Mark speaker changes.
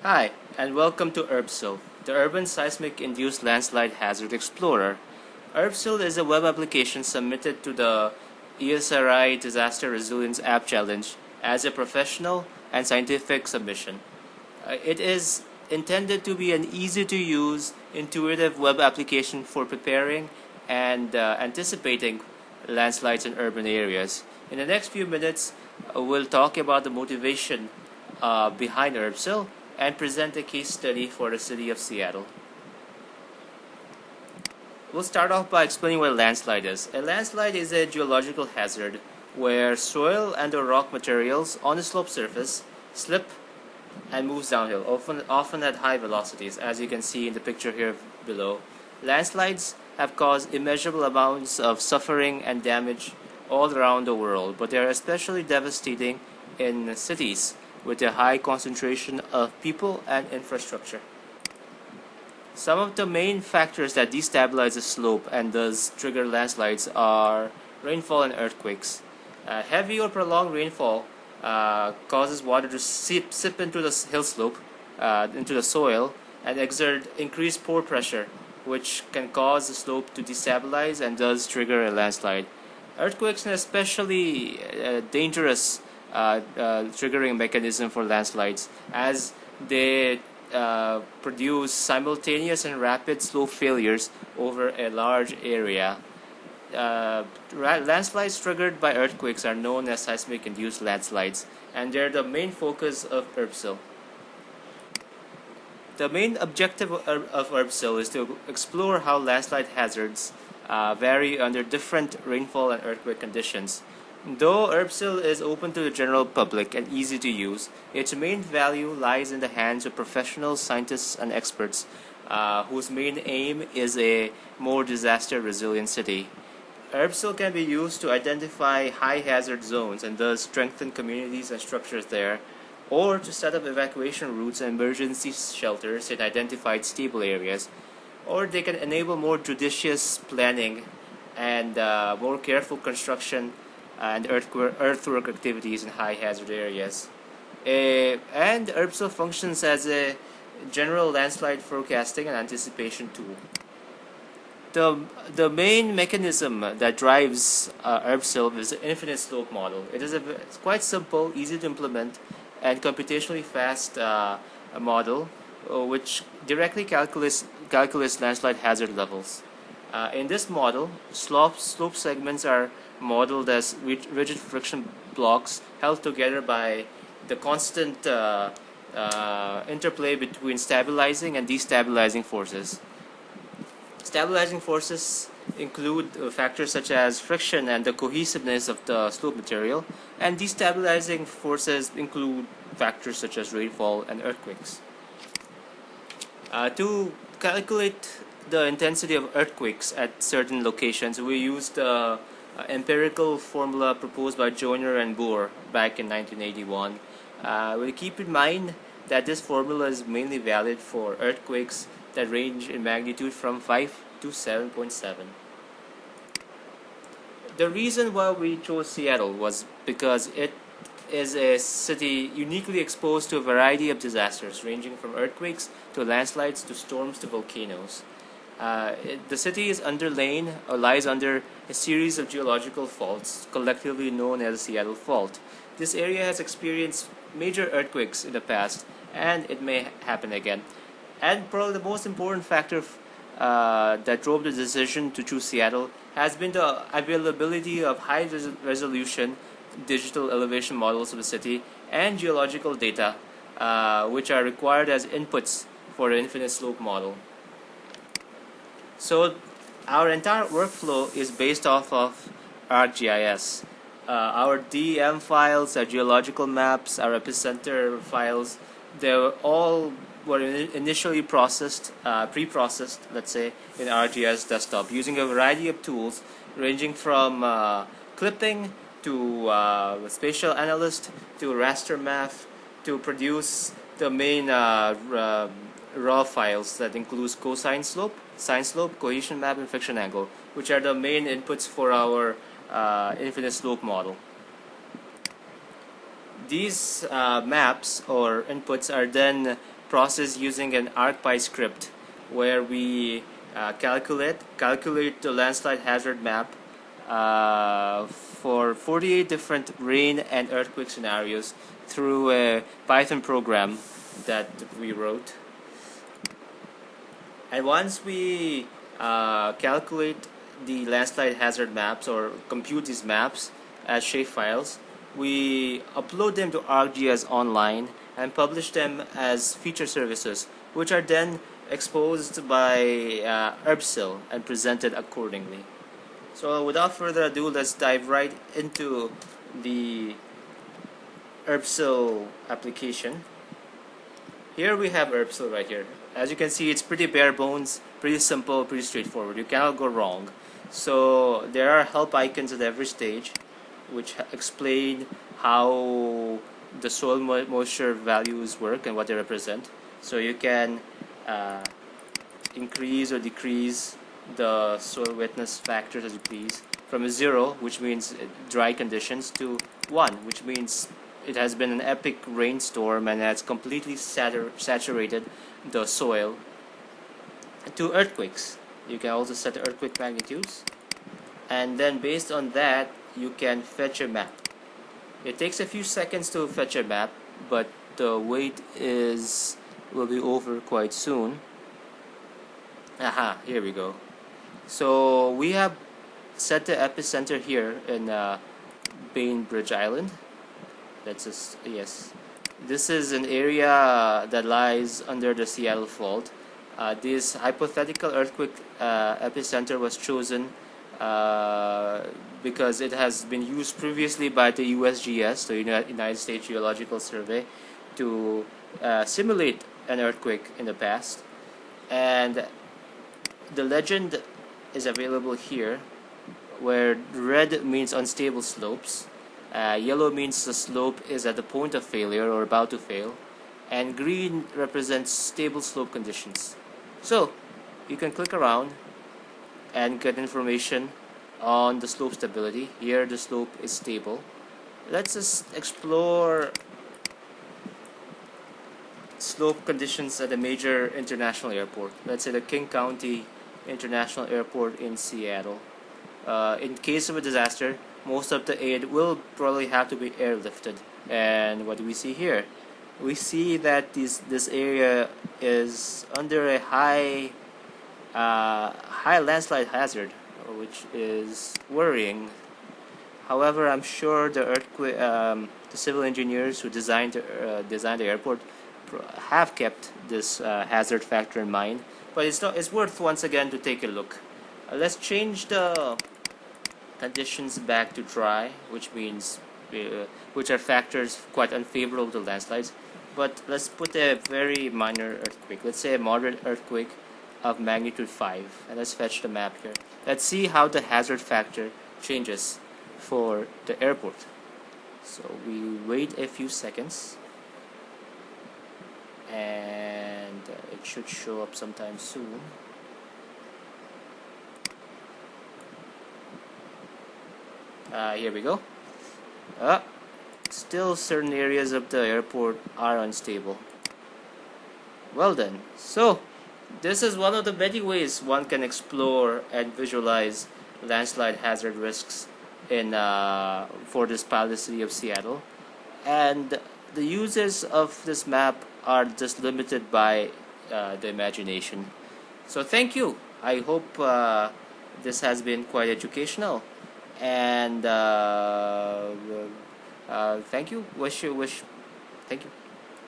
Speaker 1: Hi, and welcome to URBSIL, the Urban Seismic Induced Landslide Hazard Explorer. URBSIL is a web application submitted to the ESRI Disaster Resilience App Challenge as a professional and scientific submission. It is intended to be an easy-to-use, intuitive web application for preparing and anticipating landslides in urban areas. In the next few minutes, we'll talk about the motivation behind URBSIL and present a case study for the city of Seattle. We'll start off by explaining what a landslide is. A landslide is a geological hazard where soil and or rock materials on a slope surface slip and moves downhill, often at high velocities, as you can see in the picture here below. Landslides have caused immeasurable amounts of suffering and damage all around the world, but they are especially devastating in cities with a high concentration of people and infrastructure. Some of the main factors that destabilize a slope and thus trigger landslides are rainfall and earthquakes. Heavy or prolonged rainfall causes water to sip into the hill slope, into the soil, and exert increased pore pressure, which can cause the slope to destabilize and thus trigger a landslide. Earthquakes are especially dangerous triggering mechanism for landslides, as they produce simultaneous and rapid slope failures over a large area. Landslides triggered by earthquakes are known as seismic induced landslides, and they're the main focus of URBSIL. The main objective of URBSIL is to explore how landslide hazards vary under different rainfall and earthquake conditions. Though URBSIL is open to the general public and easy to use, its main value lies in the hands of professional scientists and experts whose main aim is a more disaster-resilient city. URBSIL can be used to identify high-hazard zones and thus strengthen communities and structures there, or to set up evacuation routes and emergency shelters in identified stable areas, or they can enable more judicious planning and more careful construction and earthwork activities in high hazard areas. And URBSIL functions as a general landslide forecasting and anticipation tool. The main mechanism that drives URBSIL is the infinite slope model. It's quite simple, easy to implement, and computationally fast model which directly calculates landslide hazard levels. In this model, slope segments are modeled as rigid friction blocks held together by the constant interplay between stabilizing and destabilizing forces. Stabilizing forces include factors such as friction and the cohesiveness of the slope material, and destabilizing forces include factors such as rainfall and earthquakes. To calculate the intensity of earthquakes at certain locations, we used the empirical formula proposed by Joyner and Boer back in 1981. We'll keep in mind that this formula is mainly valid for earthquakes that range in magnitude from 5 to 7.7. The reason why we chose Seattle was because it is a city uniquely exposed to a variety of disasters, ranging from earthquakes to landslides to storms to volcanoes. The city is underlain or lies under a series of geological faults, collectively known as the Seattle Fault. This area has experienced major earthquakes in the past, and it may happen again. And probably the most important factor that drove the decision to choose Seattle has been the availability of high-resolution digital elevation models of the city and geological data, which are required as inputs for the infinite slope model. So our entire workflow is based off of ArcGIS. Our DEM files, our geological maps, our epicenter files, they were initially pre-processed, let's say, in ArcGIS desktop using a variety of tools ranging from clipping to spatial analyst to raster math to produce the main raw files that includes cosine slope, sine slope, cohesion map, and friction angle, which are the main inputs for our infinite slope model. These maps or inputs are then process using an ArcPy script where we calculate the landslide hazard map for 48 different rain and earthquake scenarios through a Python program that we wrote. And once we calculate the landslide hazard maps or compute these maps as shapefiles, we upload them to ArcGIS Online and publish them as feature services, which are then exposed by URBSIL and presented accordingly. So without further ado, let's dive right into the URBSIL application. Here we have URBSIL right here. As you can see, it's pretty bare bones, pretty simple, pretty straightforward. You cannot go wrong. So there are help icons at every stage which explain how the soil moisture values work and what they represent. So you can increase or decrease the soil wetness factors as you please, from a 0, which means dry conditions, to 1, which means it has been an epic rainstorm and has completely saturated the soil, to earthquakes. You can also set the earthquake magnitudes, and then based on that you can fetch a map. It takes a few seconds to fetch a map, but the wait will be over quite soon. Aha, here we go. So we have set the epicenter here in Bainbridge Island. That's just, yes. This is an area that lies under the Seattle Fault. This hypothetical earthquake epicenter was chosen because it has been used previously by the USGS, the United States Geological Survey, to simulate an earthquake in the past. And the legend is available here, where red means unstable slopes, yellow means the slope is at the point of failure or about to fail, and green represents stable slope conditions. So you can click around and get information on the slope stability. Here the slope is stable. Let's just explore slope conditions at a major international airport. Let's say the King County International Airport in Seattle. In case of a disaster, most of the aid will probably have to be airlifted. And what do we see here? We see that this area is under a high landslide hazard, which is worrying. However, I'm sure the civil engineers who designed the airport have kept this hazard factor in mind. But it's worth once again to take a look. Let's change the conditions back to dry, which means which are factors quite unfavorable to landslides. But let's put a very minor earthquake. Let's say a moderate earthquake of magnitude 5, and let's fetch the map here. Let's see how the hazard factor changes for the airport. So we wait a few seconds, and it should show up sometime soon. Here we go. Still certain areas of the airport are unstable. Well then, so this is one of the many ways one can explore and visualize landslide hazard risks in for this pilot city of Seattle, and the uses of this map are just limited by the imagination. So thank you. I hope this has been quite educational, and thank you. Thank you.